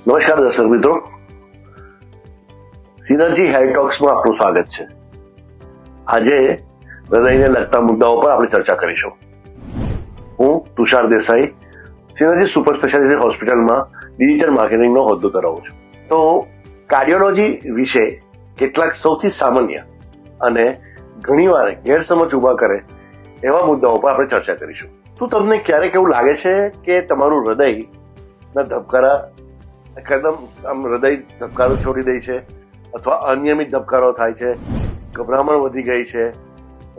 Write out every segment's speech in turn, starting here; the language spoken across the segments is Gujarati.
નમસ્કાર દર્શક મિત્રો, સિનર્જી હેલ્થ ટોક્સમાં આપનું સ્વાગત છે. આજે હૃદયને લગતા મુદ્દાઓ પર આપણે ચર્ચા કરીશું. હું Tushar Desai synergy super speciality હોસ્પિટલમાં ડિજિટલ માર્કેટિંગનો હોદ્દો ધરાવું છું. તો કાર્ડિયોલોજી વિશે કેટલાક સૌથી સામાન્ય અને ઘણીવાર ગેરસમજ ઉભા કરે એવા મુદ્દાઓ પર આપણે ચર્ચા કરીશું. શું તમને ક્યારેક એવું લાગે છે કે તમારું હૃદયના ધબકારા એકદમ હૃદય ધબકારો છોડી દે છે, અથવા અનિયમિત ધબકારો થાય છે, ગભરામણ વધી ગઈ છે,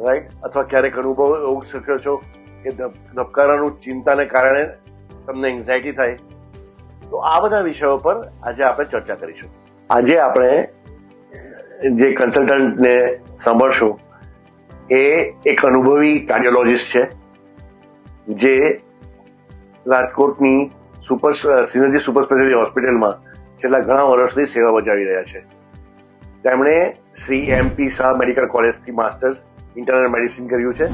રાઈટ? અથવા ક્યારેક અનુભવ એવું શક્યો છો કે ધબકારાનું ચિંતાને કારણે તમને એન્ઝાયટી થાય? તો આ બધા વિષયો પર આજે આપણે ચર્ચા કરીશું. આજે આપણે જે કન્સલ્ટન્ટને સાંભળશું એ એક અનુભવી કાર્ડિયોલોજિસ્ટ છે, જે રાજકોટની સિનર્જી સુપર સ્પેશિયાલિટી હોસ્પિટલમાં છેલ્લા ઘણા વર્ષથી સેવા બજાવી રહ્યા છે. તેમણે શ્રી MP શાહ મેડિકલ કોલેજથી માસ્ટર્સ ઇન્ટરનલ મેડિસિન કર્યું છે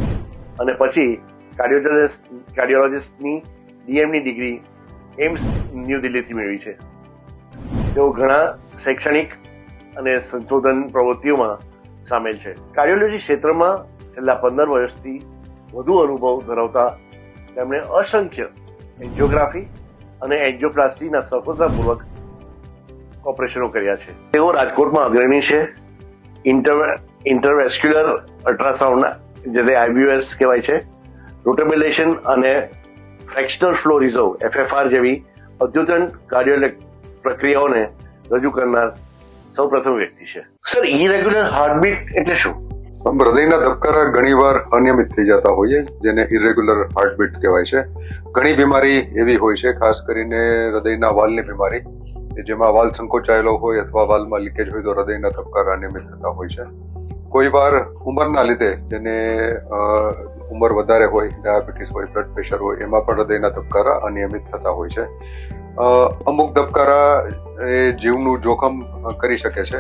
અને પછી કાર્ડિયોલોજિસ્ટની DMની ડિગ્રી એમ્સ ન્યૂ દિલ્હીથી મેળવી છે. તેઓ ઘણા શૈક્ષણિક અને સંશોધન પ્રવૃત્તિઓમાં સામેલ છે. કાર્ડિયોલોજી ક્ષેત્રમાં છેલ્લા 15 વર્ષથી વધુ અનુભવ ધરાવતા તેમણે અસંખ્ય એન્જિયોગ્રાફી અને એન્જિયોપ્લાસ્ટીના સફળતાપૂર્વક ઓપરેશનો કર્યા છે. તેઓ રાજકોટમાં અગ્રણી છે. ઇન્ટરવેસ્ક્યુલર અલ્ટ્રાસાઉન્ડ, જેને IVUS કહેવાય છે, રોટેબિલેશન અને ફ્રેક્શનલ ફ્લો રિઝર્વ FFR જેવી અદ્યતન કાર્ડિયોલેક પ્રક્રિયાઓને રજૂ કરનાર સૌપ્રથમ વ્યક્તિ છે. સર, ઇરેગ્યુલર હાર્ટબીટ એટલે શું? હૃદયના ધબકારા ઘણીવાર અનિયમિત થઈ જતા હોય છે, જેને ઇરેગ્યુલર હાર્ટબીટ કહેવાય છે. ઘણી બીમારી એવી હોય છે, ખાસ કરીને હૃદયના વાલ્વની બીમારી, જેમાં વાલ્વ સંકોચાયેલો હોય અથવા વાલ્વમાં લીકેજ હોય તો હૃદયના ધબકારા અનિયમિત થતા હોય છે. કોઈ વાર ઉંમરના લીધે, જેને ઉંમર વધારે હોય, ડાયાબિટીસ હોય, બ્લડ પ્રેશર હોય, એમાં પણ હૃદયના ધબકારા અનિયમિત થતા હોય છે. અમુક ધબકારા એ જીવનું જોખમ કરી શકે છે,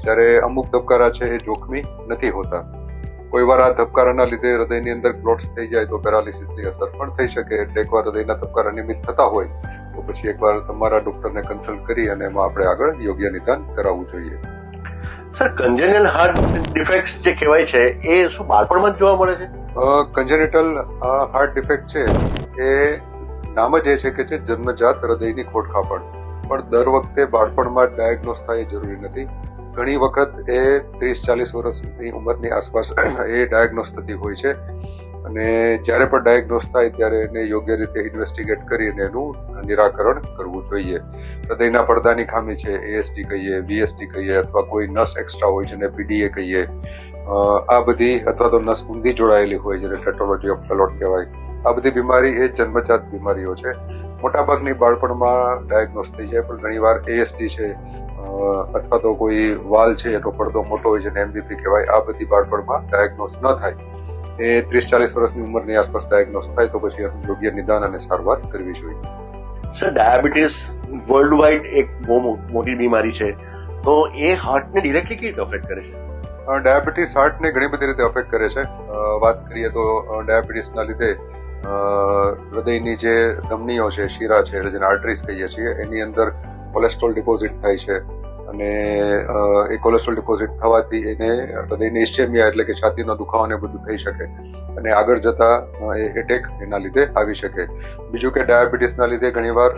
જ્યારે અમુક ધબકારા છે એ જોખમી નથી હોતા. કોઈ વાર આ ધબકારાના લીધે હૃદયની અંદર ક્લોટ્સ થઈ જાય તો પેરાલિસિસની અસર પણ થઈ શકે. એટલે એકવાર હૃદયના ધબકારા નિયમિત થતા હોય તો પછી એકવાર તમારા ડોક્ટરને કન્સલ્ટ કરી અને એમાં આપણે આગળ યોગ્ય નિદાન કરાવવું જોઈએ. સર, કન્જેનિટલ હાર્ટ ડિફેક્ટ્સ જે કહેવાય છે એ શું બાળપણમાં જ જોવા મળે છે? કન્જેનિટલ હાર્ટ ડિફેક્ટ છે એ નામ જ એ છે કે છે જન્મજાત હૃદયની ખોડખાપણ, પણ દર વખતે બાળપણમાં જ ડાયગ્નોસ થાય એ જરૂરી નથી. ઘણી વખત એ 30-40 વર્ષની ઉંમરની આસપાસ એ ડાયગ્નોસ થતી હોય છે, અને જ્યારે પણ ડાયગ્નોસ થાય ત્યારે એને યોગ્ય રીતે ઇન્વેસ્ટિગેટ કરીને એનું નિરાકરણ કરવું જોઈએ. હૃદયના પડદાની ખામી છે, ASD કહીએ, VSD કહીએ, અથવા કોઈ નસ એક્સ્ટ્રા હોય જેને PDA કહીએ, આ બધી, અથવા તો નસ ઊંધી જોડાયેલી હોય જેને પેથોલોજી ઓફ ફેલોટ કહેવાય, આ બધી બીમારી એ જન્મજાત બીમારીઓ છે. મોટાભાગની બાળપણમાં ડાયગ્નોસ થઈ જાય, પણ ઘણીવાર ASD છે અથવા તો કોઈ વાલ છે એનો પડદો મોટો હોય જેને MVP કહેવાય, આ બધી બાળપણમાં ડાયગ્નોસ ન થાય, એ 30-40 વર્ષની ઉંમરની આસપાસ ડાયગ્નોસ થાય તો પછી એનું યોગ્ય નિદાન અને સારવાર કરવી જોઈએ. સર, ડાયાબિટીસ વર્લ્ડ વાઇડ એક બહુ મોટી બીમારી છે, તો એ હાર્ટને ડિરેક્ટલી કેવી રીતે અફેક્ટ કરે છે? ડાયાબિટીસ હાર્ટને ઘણી બધી રીતે અફેક્ટ કરે છે. વાત કરીએ તો ડાયાબિટીસના લીધે હૃદયની જે ધમનીઓ છે, શીરા છે, જેને આર્ટરીઝ કહીએ છીએ, એની અંદર કોલેસ્ટ્રોલ ડિપોઝિટ થાય છે, અને એ કોલેસ્ટ્રોલ ડિપોઝિટ થવાથી એને હૃદયની ઇસ્ચેમિયા એટલે કે છાતીનો દુખાવો ને બધું થઈ શકે, અને આગળ જતા એટેક એના લીધે આવી શકે. બીજું કે ડાયાબિટીસના લીધે ઘણીવાર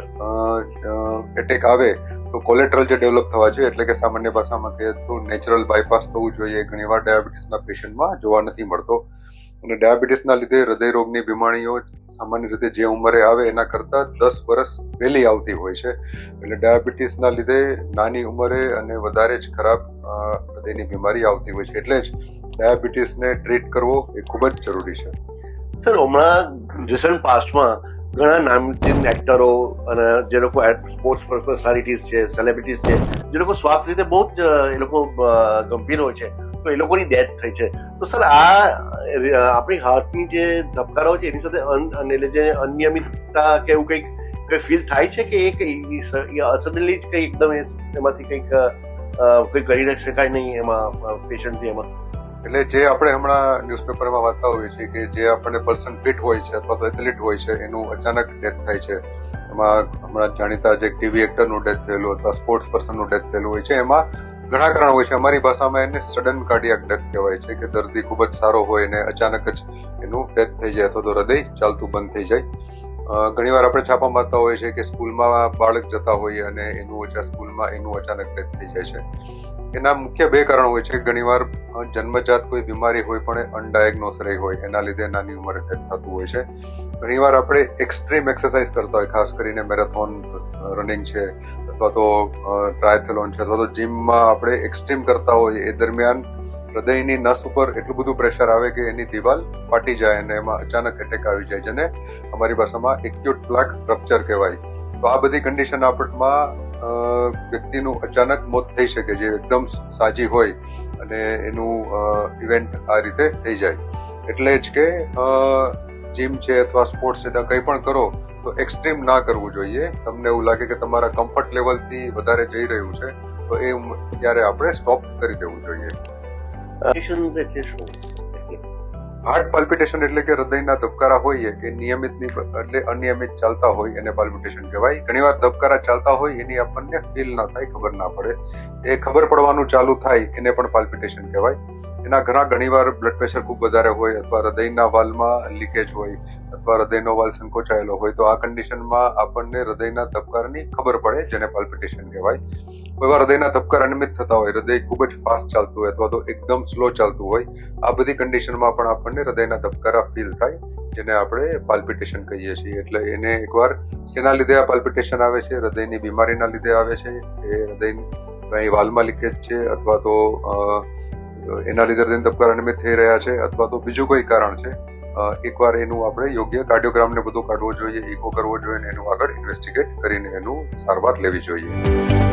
એટેક આવે તો કોલેટરલ જે ડેવલપ થવા જોઈએ, એટલે કે સામાન્ય ભાષામાં કહીએ તો નેચરલ બાયપાસ થવું જોઈએ, ઘણીવાર ડાયાબિટીસના પેશન્ટમાં જોવા નથી મળતો. અને ડાયાબિટીસના લીધે હૃદયરોગની બીમારીઓ સામાન્ય રીતે જે ઉંમરે આવે એના કરતાં 10 વર્ષ વહેલી આવતી હોય છે. એટલે ડાયાબિટીસના લીધે નાની ઉંમરે અને વધારે જ ખરાબ હૃદયની બીમારી આવતી હોય છે. એટલે જ ડાયાબિટીસને ટ્રીટ કરવો એ ખૂબ જ જરૂરી છે. સર, હમણાં રિસન્ટ પાસ્ટમાં ઘણા નામચીન એક્ટરો અને જે લોકો સ્પોર્ટ્સ પર્સનાલિટીઝ છે, સેલિબ્રિટીઝ છે, જે લોકો સ્વાસ્થ્ય રીતે બહુ જ એ લોકો ગંભીર હોય છે, તો એ લોકોની ડેથ થઈ છે. તો સર, આ આપણી હાર્ટની જે ધબકારો છે એની સાથે જે અનિયમિતતા કે એવું કંઈક ફીલ થાય છે કે એ સડનલી જ કંઈ એકદમ એમાંથી કંઈક કરી શકાય નહીં એમાં પેશન્ટથી? એમાં એટલે જે આપણે હમણાં ન્યૂઝપેપરમાં વાંચતા હોઈએ છીએ કે જે આપણને પર્સન ફિટ હોય છે અથવા તો એથ્લેટ હોય છે એનું અચાનક ડેથ થાય છે, એમાં હમણાં જાણીતા જે ટીવી એક્ટરનું ડેથ થયેલું અથવા સ્પોર્ટ્સ પર્સનનું ડેથ થયેલું હોય છે, એમાં ઘણા કારણ હોય છે. અમારી ભાષામાં એને સડન કાર્ડિયાક ડેથ કહેવાય છે, કે દર્દી ખૂબ જ સારો હોય અને અચાનક જ એનું ડેથ થઈ જાય અથવા તો હૃદય ચાલતું બંધ થઈ જાય. ઘણીવાર આપણે છાપા મારતા હોય છે કે સ્કૂલમાં બાળક જતા હોય અને સ્કૂલમાં એનું અચાનક ડેથ થઈ જાય છે. એના મુખ્ય બે કારણ હોય છે. ઘણીવાર જન્મજાત કોઈ બીમારી હોય પણ અનડાયગ્નોસ રહી હોય, એના લીધે નાની ઉંમરે ડેથ થતું હોય છે. ઘણીવાર આપણે એક્સ્ટ્રીમ એક્સરસાઇઝ કરતા હોય, ખાસ કરીને મેરેથોન રનિંગ છે અથવા તો ટ્રાયથલોન છે અથવા તો જીમમાં આપણે એક્સ્ટ્રીમ કરતા હોય, એ દરમિયાન હૃદયની નસ ઉપર એટલું બધું પ્રેશર આવે કે એની દિવાલ ફાટી જાય અને એમાં અચાનક એટેક આવી જાય, જેને અમારી ભાષામાં એક્યુટ પ્લાક રપ્ચર કહેવાય. તો આ બધી કન્ડિશન આપમાં વ્યક્તિનું અચાનક મોત થઈ શકે, જે એકદમ સાજી હોય અને એનું ઇવેન્ટ આ રીતે થઈ જાય. એટલે જ કે જીમ છે અથવા સ્પોર્ટ્સ છે, ત્યાં કંઈ પણ કરો તો એક્સ્ટ્રીમ ના કરવું જોઈએ. તમને એવું લાગે કે તમારા કમ્ફર્ટ લેવલથી વધારે જઈ રહ્યું છે તો એ ત્યારે આપણે સ્ટોપ કરી દેવું જોઈએ. હાર્ટ પાલ્પિટેશન એટલે કે હૃદયના ધબકારા હોય કે નિયમિત એટલે અનિયમિત ચાલતા હોય એને પાલ્પિટેશન કહેવાય. ઘણીવાર ધબકારા ચાલતા હોય એની આપણને ફીલ ના થાય, ખબર ના પડે. એ ખબર પડવાનું ચાલુ થાય એને પણ પાલ્પિટેશન કહેવાય. એના ઘણીવાર બ્લડ પ્રેશર ખૂબ વધારે હોય અથવા હૃદયના વાલ્વમાં લીકેજ હોય અથવા હૃદયનો વાલ્વ સંકોચાયેલો હોય, તો આ કન્ડિશનમાં આપણને હૃદયના ધબકારાની ખબર પડે, જેને પાલ્પિટેશન કહેવાય. કોઈ વાર હૃદયના ધબકારા અનિયમિત થતા હોય, હૃદય ખૂબ જ ફાસ્ટ ચાલતું હોય અથવા તો એકદમ સ્લો ચાલતું હોય, આ બધી કન્ડિશનમાં પણ આપણને હૃદયના ધબકારા ફીલ થાય, જેને આપણે પાલ્પિટેશન કહીએ છીએ. એટલે એને એકવાર શેના લીધે આ પાલ્પિટેશન આવે છે, હૃદયની બીમારીના લીધે આવે છે, એ હૃદય વાલ્વમાં લીકેજ છે અથવા તો એના લીધે હૃદયના ધબકારા અનિયમિત થઈ રહ્યા છે અથવા તો બીજું કોઈ કારણ છે, એકવાર એનું આપણે યોગ્ય કાર્ડિયોગ્રામ ને બધું કાઢવો જોઈએ, ઇકો કરવો જોઈએ અને એનું આગળ ઇન્વેસ્ટિગેટ કરીને એનું સારવાર લેવી જોઈએ.